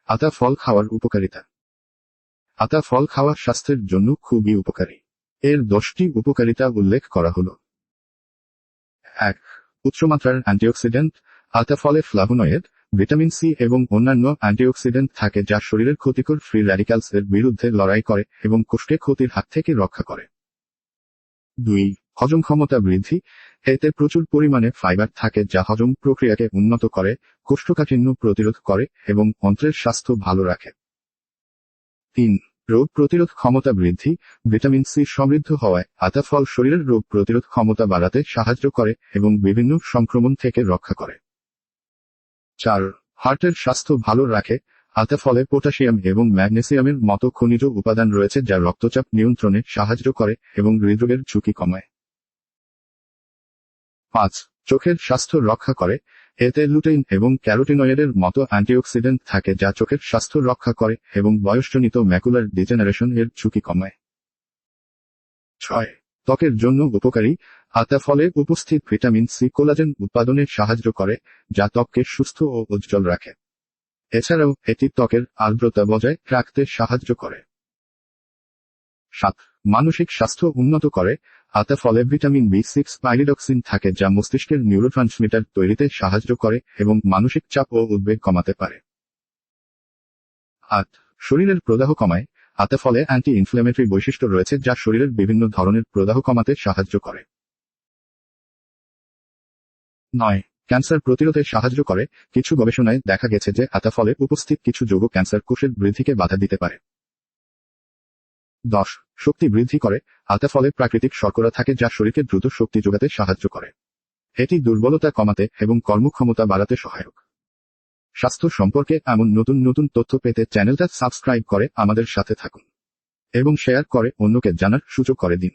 আতা ফল খাওয়ার উপকারিতা। আতা ফল খাওয়া স্বাস্থ্যের জন্য খুবই উপকারী। এর 10টি উপকারিতা উল্লেখ করা হলো। 1. উচ্চমাত্রার অ্যান্টিঅক্সিডেন্ট। আতা ফলে ফ্লাভোনয়েড, ভিটামিন সি এবং অন্যান্য অ্যান্টিঅক্সিডেন্ট থাকে যা শরীরের ক্ষতিকর ফ্রি র্যাডিক্যালস এর বিরুদ্ধে লড়াই করে এবং কোষকে ক্ষতির হাত থেকে রক্ষা করে। 2. হজম ক্ষমতা বৃদ্ধি। এতে প্রচুর পরিমাণে ফাইবার থাকে যা হজম প্রক্রিয়াকে উন্নত করে, কোষ্ঠকাঠিন্য প্রতিরোধ করে এবং অন্ত্রের স্বাস্থ্য ভালো রাখে। 3. রোগ প্রতিরোধ ক্ষমতা বৃদ্ধি। ভিটামিন সি সমৃদ্ধ হওয়ায় আতা ফল শরীরের রোগ প্রতিরোধ ক্ষমতা বাড়াতে সাহায্য করে এবং বিভিন্ন সংক্রমণ থেকে রক্ষা করে। 4. হার্টের স্বাস্থ্য ভালো রাখে। আতা ফলে পটাশিয়াম এবং ম্যাগনেসিয়ামের মতো খনিজ উপাদান রয়েছে যা রক্তচাপ নিয়ন্ত্রণে সাহায্য করে এবং হৃদরোগের ঝুঁকি কমায়। 5. চোখের স্বাস্থ্য রক্ষা করে। এতে লুটেইন এবং ক্যারোটিনয়েডের মতো অ্যান্টিঅক্সিডেন্ট থাকে যা চোখের স্বাস্থ্য রক্ষা করে এবং বয়সজনিত ম্যাকুলার ডিজেনারেশন এর ঝুঁকি কমায়। 6. ত্বকের জন্য উপকারী। আতা ফলে উপস্থিত ভিটামিন সি কোলাজেন উৎপাদনে সাহায্য করে, যা ত্বককে সুস্থ ও উজ্জ্বল রাখে। এছাড়াও এটি ত্বকের আর্দ্রতা বজায় রাখতে সাহায্য করে। 7. মানসিক স্বাস্থ্য উন্নত করে। আতা ফলে ভিটামিন B6 পাইরিডক্সিন থাকে যা মস্তিষ্কের নিউরোট্রান্সমিটার তৈরিতে সাহায্য করে এবং মানসিক চাপ ও উদ্বেগ কমাতে পারে। 8. শরীরের প্রদাহ কমায়। আতা ফলে অ্যান্টি ইনফ্ল্যামেটরি বৈশিষ্ট্য রয়েছে যা শরীরের বিভিন্ন ধরনের প্রদাহ কমাতে সাহায্য করে। 9. ক্যান্সার প্রতিরোধে সাহায্য করে। কিছু গবেষণায় দেখা গেছে যে আতা ফলে উপস্থিত কিছু যৌগ ক্যান্সার কোষের বৃদ্ধিকে বাধা দিতে পারে। 10. শক্তি বৃদ্ধি করে। আতা ফলে প্রাকৃতিক শর্করা থাকে যা শরীরকে দ্রুত শক্তি যোগাতে সাহায্য করে। এটি দুর্বলতা কমাতে এবং কর্মক্ষমতা বাড়াতে সহায়ক। স্বাস্থ্য সম্পর্কে এমন নতুন নতুন তথ্য পেতে চ্যানেলটা সাবস্ক্রাইব করে আমাদের সাথে থাকুন এবং শেয়ার করে অন্যকে জানার সুযোগ করে দিন।